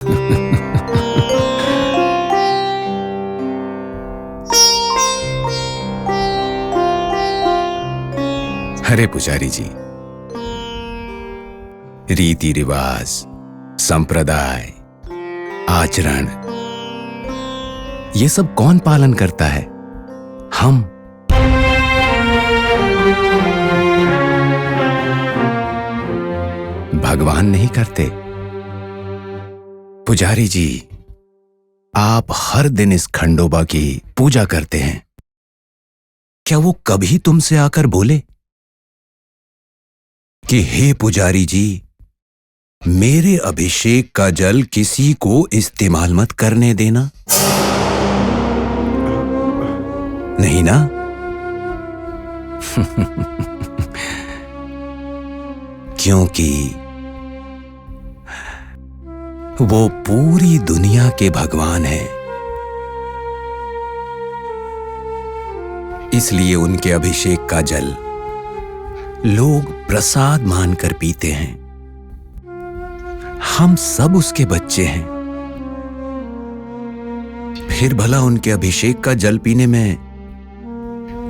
अरे पुजारी जी, रीति रिवाज, संप्रदाय, आचरण, ये सब कौन पालन करता है? हम। भगवान नहीं करते। पुजारी जी, आप हर दिन इस खंडोबा की पूजा करते हैं, क्या वो कभी तुमसे आकर बोले कि हे पुजारी जी, मेरे अभिषेक का जल किसी को इस्तेमाल मत करने देना? नहीं ना? क्योंकि वो पूरी दुनिया के भगवान हैं, इसलिए उनके अभिषेक का जल लोग प्रसाद मानकर पीते हैं। हम सब उसके बच्चे हैं, फिर भला उनके अभिषेक का जल पीने में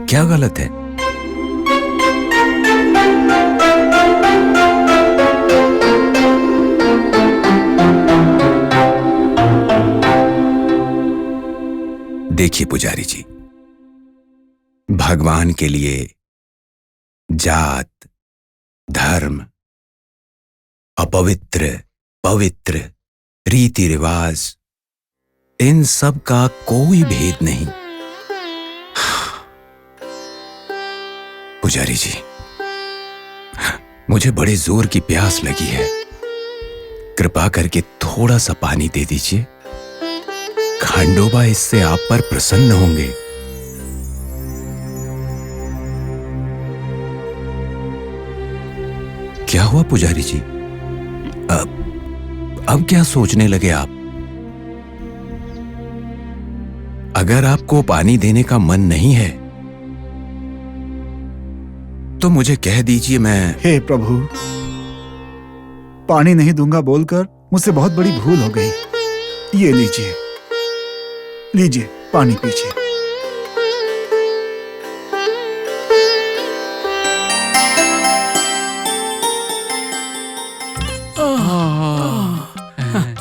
क्या गलत है? देखिए पुजारी जी, भगवान के लिए जात, धर्म, अपवित्र, पवित्र, रीति रिवाज, इन सब का कोई भेद नहीं। पुजारी जी, मुझे बड़े जोर की प्यास लगी है, कृपा करके थोड़ा सा पानी दे दीजिए। खंडोबा इससे आप पर प्रसन्न होंगे। क्या हुआ पुजारी जी? अब क्या सोचने लगे आप? अगर आपको पानी देने का मन नहीं है तो मुझे कह दीजिए, मैं। हे प्रभु, पानी नहीं दूंगा बोलकर मुझसे बहुत बड़ी भूल हो गई। ये लीजिए, लीजिए पानी पीजिए।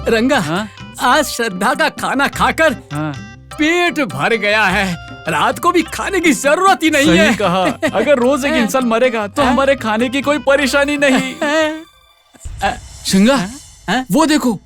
रंगा, आज श्रद्धा का खाना खाकर पेट भर गया है, रात को भी खाने की जरूरत ही नहीं है। सही कहा, अगर रोज एक इंसान मरेगा तो हमारे खाने की कोई परेशानी नहीं। शिंगा, वो देखो।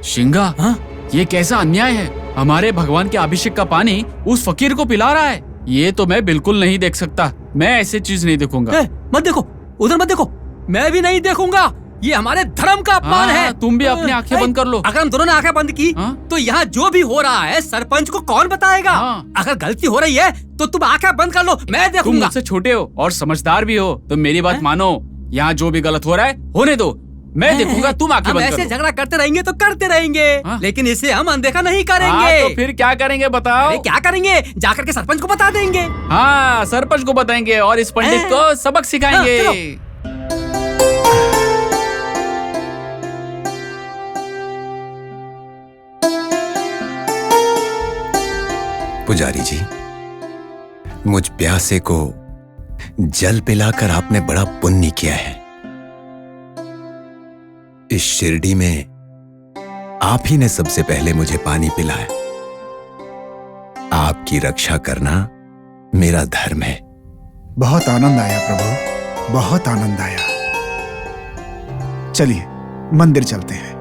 शिंगा, ये कैसा अन्याय है? हमारे भगवान के अभिषेक का पानी उस फकीर को पिला रहा है। ये तो मैं बिल्कुल नहीं देख सकता। मैं ऐसी चीज नहीं देखूंगा। मत देखो, उधर मत देखो, मैं भी नहीं देखूंगा। ये हमारे धर्म का अपमान है। तुम भी अपनी आंखें बंद कर लो। अगर हम दोनों ने आंखें बंद की तो यहाँ जो भी हो रहा है सरपंच को कौन बताएगा? अगर गलती हो रही है तो तुम आंखें बंद कर लो, मैं देखूंगा। तुम मुझसे छोटे हो और समझदार भी हो, तुम मेरी बात मानो। यहाँ जो भी गलत हो रहा है होने दो, मैं देखूंगा। तुम आंखें बंद कर लो। ऐसे झगड़ा करते रहेंगे तो करते रहेंगे, लेकिन इसे हम अनदेखा नहीं करेंगे। तो फिर क्या करेंगे बताओ? क्या करेंगे? जाकर के सरपंच को बता देंगे। हाँ, सरपंच को बताएंगे और इस पंडित को सबक सिखाएंगे। पुजारी जी, मुझ प्यासे को जल पिलाकर आपने बड़ा पुण्य किया है। इस शिरडी में आप ही ने सबसे पहले मुझे पानी पिलाया। आपकी रक्षा करना मेरा धर्म है। बहुत आनंद आया प्रभु, बहुत आनंद आया। चलिए मंदिर चलते हैं।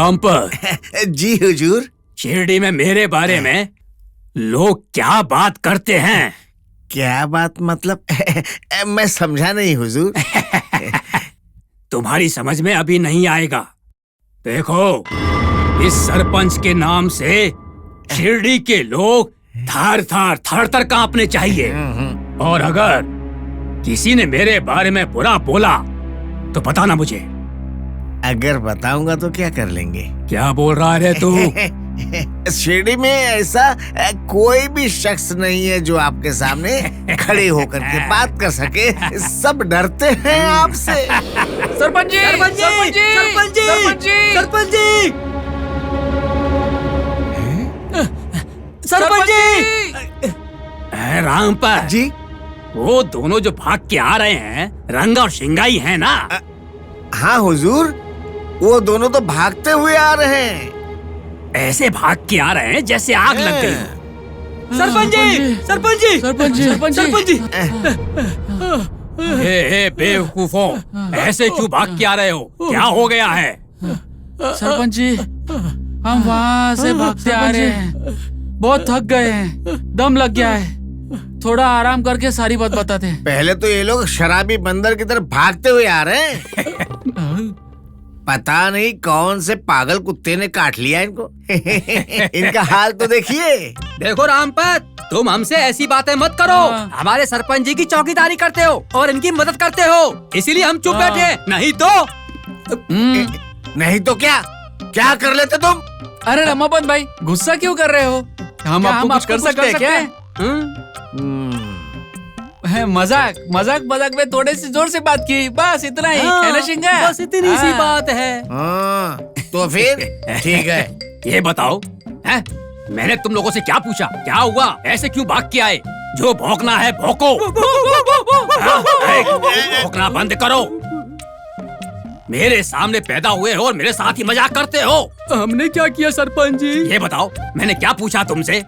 रामपत, जी हुजूर। शिरडी में मेरे बारे में लोग क्या बात करते हैं? क्या बात मतलब? मैं समझा नहीं हुजूर। तुम्हारी समझ में अभी नहीं आएगा। देखो, इस सरपंच के नाम से शिरडी के लोग थर थर कांपने चाहिए। और अगर किसी ने मेरे बारे में बुरा बोला तो बताना मुझे। अगर बताऊंगा तो क्या कर लेंगे? क्या बोल रहा है तू? शिरडी में ऐसा कोई भी शख्स नहीं है जो आपके सामने खड़े होकर के बात कर सके। सब डरते हैं आपसे। सरपंच जी, सरपंच जी, सरपंच जी, सरपंच जी, सरपंच जी! रामपत जी, वो दोनों जो भाग के आ रहे हैं रंगा और शिंगाई हैं ना? हाँ हुजूर, वो दोनों तो भागते हुए आ रहे हैं। ऐसे भाग के आ रहे हैं जैसे आग लग गई हो। सरपंच जी, सरपंच जी, सरपंच जी, सरपंच जी! हे बेवकूफों, ऐसे क्यों भाग के आ रहे हो? क्या हो गया है? सरपंच जी, हम वहाँ से भागते आ रहे हैं। बहुत थक गए हैं, दम लग गया है। थोड़ा आराम करके सारी बात बताते हैं। पहले तो ये लोग शराबी बंदर की तरफ भागते हुए आ रहे हैं। पता नहीं कौन से पागल कुत्ते ने काट लिया इनको। इनका हाल तो देखिए। देखो रामपत, तुम हमसे ऐसी बातें मत करो। हमारे सरपंच जी की चौकीदारी करते हो और इनकी मदद करते हो, इसीलिए हम चुप बैठे। नहीं तो क्या क्या कर लेते तुम? अरे रमापत भाई, गुस्सा क्यों कर रहे हो? हम आपको कुछ कर सकते हैं क्या? मजाक मजाक मजाक में थोड़े से जोर से बात की, बस इतना ही है ना शिंगा? बस इतनी सी बात है। तो फिर ठीक है। ये बताओ, मैंने तुम लोगों से क्या पूछा? क्या हुआ? ऐसे क्यों भाग के आए? जो भौंकना है भौंको। भौंकना बंद करो। मेरे सामने पैदा हुए हो और मेरे साथ ही मजाक करते हो। हमने क्या किया सरपंच जी? ये बताओ, मैंने क्या पूछा तुमसे?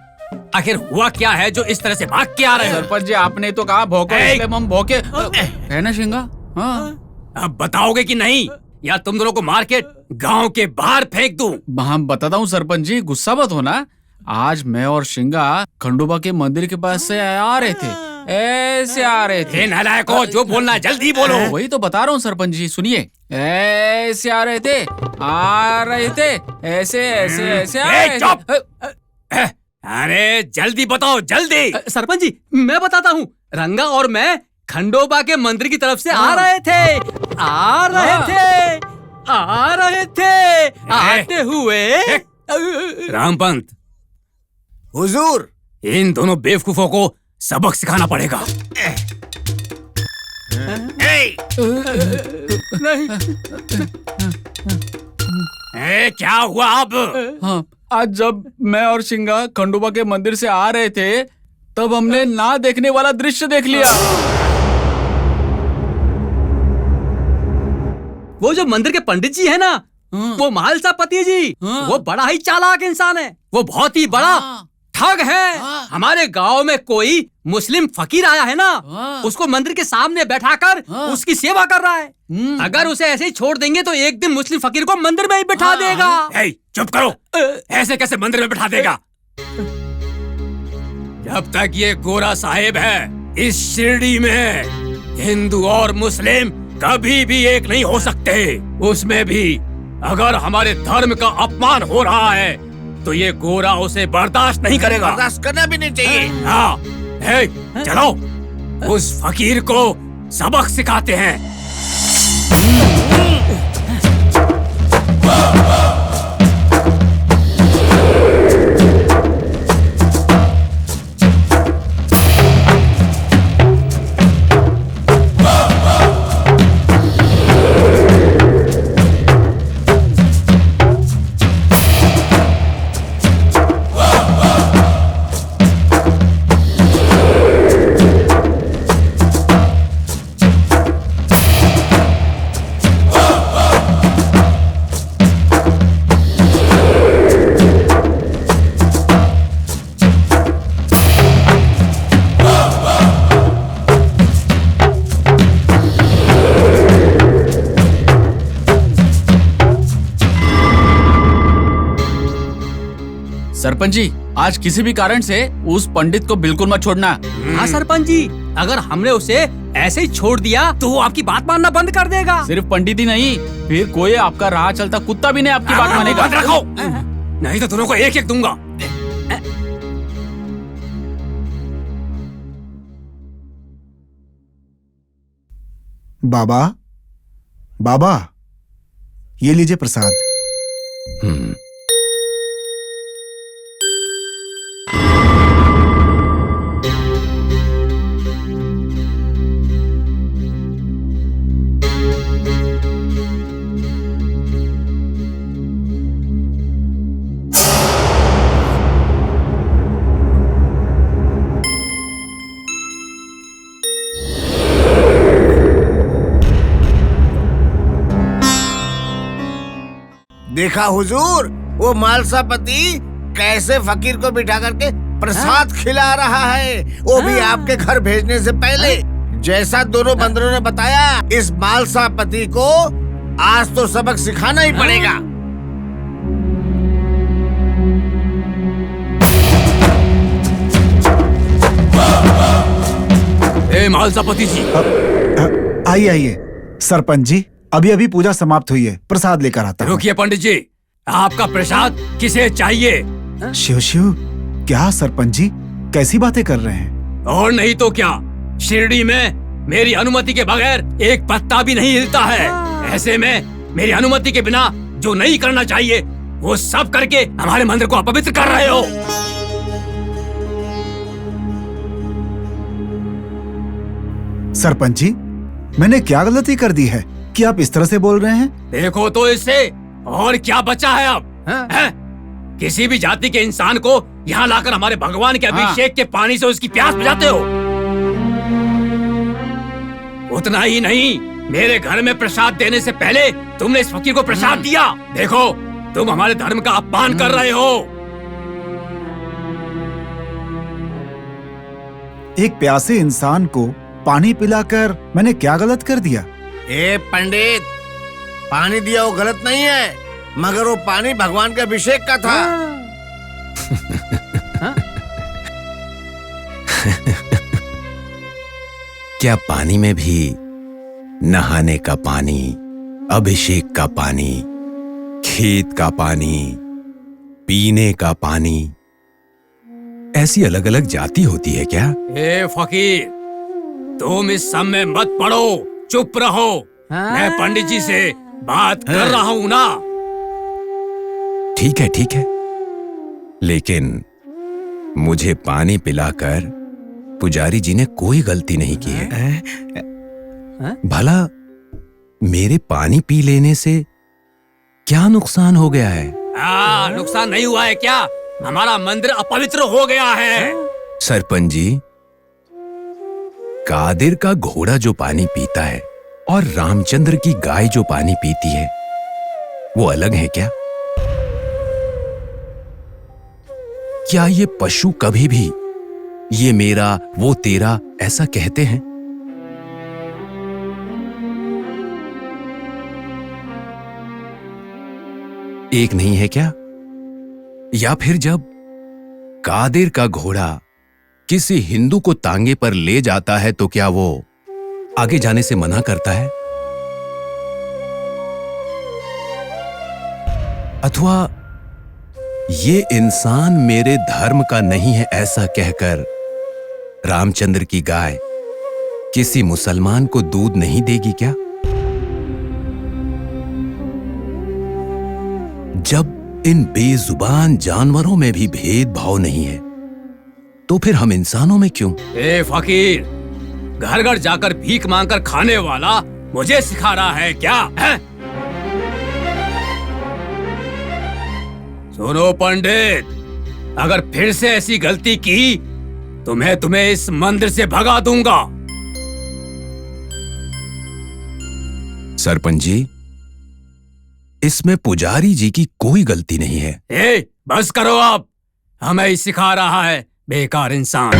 आखिर हुआ क्या है जो इस तरह से भाग के आ रहे हो? सरपंच जी, आपने तो कहा भौंको, इसलिए हम भौंके। है ना शिंगा? अब बताओगे कि नहीं, या तुम दोनों को मार के गाँव के बाहर फेंक दूं? हम बताता हूँ सरपंच जी, गुस्सा मत होना। आज मैं और शिंगा खंडोबा के मंदिर के पास से आ रहे थे, ऐसे आ रहे थे। नालायकों, जो बोलना है जल्दी बोलो। वही तो बता रहा हूँ सरपंच जी, सुनिए। ऐसे आ रहे थे, ऐसे ऐसे ऐसे आ रहे थे। अरे जल्दी बताओ, जल्दी। सरपंच जी, मैं बताता हूँ। रंगा और मैं खंडोबा के मंदिर की तरफ से आ रहे थे, आते हुए। रामपंत, हुजूर, इन दोनों बेवकूफों को सबक सिखाना पड़ेगा। क्या हुआ अब? हाँ, आज जब मैं और शिंगा खंडोबा के मंदिर से आ रहे थे, तब हमने ना देखने वाला दृश्य देख लिया। वो जो मंदिर के पंडित जी है ना, वो महालसा पति जी, वो बड़ा ही चालाक इंसान है। वो बहुत ही बड़ा ठग है। हमारे गांव में कोई मुस्लिम फकीर आया है ना, उसको मंदिर के सामने बैठाकर उसकी सेवा कर रहा है। अगर उसे ऐसे ही छोड़ देंगे तो एक दिन मुस्लिम फकीर को मंदिर में ही बिठा देगा। चुप करो, ऐसे कैसे मंदिर में बिठा देगा? जब तक ये गोरा साहेब है इस शिरडी में, हिंदू और मुस्लिम कभी भी एक नहीं हो सकते। उसमें भी अगर हमारे धर्म का अपमान हो रहा है तो ये गोरा उसे बर्दाश्त नहीं करेगा। बर्दाश्त करना भी नहीं चाहिए। हाँ, चलो उस फकीर को सबक सिखाते हैं। सरपंच जी, आज किसी भी कारण से उस पंडित को बिल्कुल मत छोड़ना। हाँ सरपंच जी, अगर हमने उसे ऐसे ही छोड़ दिया तो वो आपकी बात मानना बंद कर देगा। सिर्फ पंडित ही नहीं, फिर कोई आपका राह चलता कुत्ता भी नहीं आपकी बात मानेगा। बंद रखो, नहीं तो दोनों को एक एक दूंगा। बाबा, बाबा, ये लीजिए प्रसाद। हम्म। देखा हुजूर, वो मालसापति कैसे फकीर को बिठा करके प्रसाद खिला रहा है, वो भी आपके घर भेजने से पहले। जैसा दोनों बंदरों ने बताया, इस मालसापति को आज तो सबक सिखाना ही पड़ेगा। ए मालसापति जी, आइए आइए सरपंच जी, अभी अभी पूजा समाप्त हुई है, प्रसाद लेकर आता हूँ। रुकिए पंडित जी, आपका प्रसाद किसे चाहिए? शिव शिव, क्या सरपंच जी कैसी बातें कर रहे हैं? और नहीं तो क्या, शिरडी में मेरी अनुमति के बगैर एक पत्ता भी नहीं हिलता है। ऐसे में मेरी अनुमति के बिना जो नहीं करना चाहिए वो सब करके हमारे मंदिर को अपवित्र कर रहे हो। सरपंच जी, मैंने क्या गलती कर दी है कि आप इस तरह से बोल रहे हैं? देखो तो इससे और क्या बचा है अब? हैं? किसी भी जाति के इंसान को यहाँ लाकर हमारे भगवान के अभिषेक के पानी से उसकी प्यास बुझाते हो। उतना ही नहीं, मेरे घर में प्रसाद देने से पहले तुमने इस फकीर को प्रसाद दिया। देखो, तुम हमारे धर्म का अपमान कर रहे हो। एक प्यासे इंसान को पानी पिलाकर मैंने क्या गलत कर दिया? ए पंडित, पानी दिया वो गलत नहीं है, मगर वो पानी भगवान के अभिषेक का था। क्या पानी में भी नहाने का पानी, अभिषेक का पानी, खेत का पानी, पीने का पानी, ऐसी अलग अलग जाति होती है क्या? ए फकीर, तुम इस सब में मत पड़ो, चुप रहो। मैं पंडित जी से बात कर रहा हूँ ना। ठीक है, लेकिन मुझे पानी पिलाकर पुजारी जी ने कोई गलती नहीं की है। भला मेरे पानी पी लेने से क्या नुकसान हो गया है? नुकसान नहीं हुआ है क्या? हमारा मंदिर अपवित्र हो गया है। सरपंच जी, कादिर का घोड़ा जो पानी पीता है और रामचंद्र की गाय जो पानी पीती है, वो अलग है क्या? क्या ये पशु कभी भी ये मेरा वो तेरा ऐसा कहते हैं? एक नहीं है क्या? या फिर जब कादिर का घोड़ा किसी हिंदू को तांगे पर ले जाता है तो क्या वो आगे जाने से मना करता है? अथवा ये इंसान मेरे धर्म का नहीं है ऐसा कहकर रामचंद्र की गाय किसी मुसलमान को दूध नहीं देगी क्या? जब इन बेजुबान जानवरों में भी भेदभाव नहीं है तो फिर हम इंसानों में क्यों? ए फकीर, घर घर जाकर भीख मांगकर खाने वाला मुझे सिखा रहा है क्या? है? सुनो पंडित, अगर फिर से ऐसी गलती की तो मैं तुम्हें इस मंदिर से भगा दूंगा। सरपंच जी, इसमें पुजारी जी की कोई गलती नहीं है। ए, बस करो आप, हमें ही सिखा रहा है बेकार इंसान।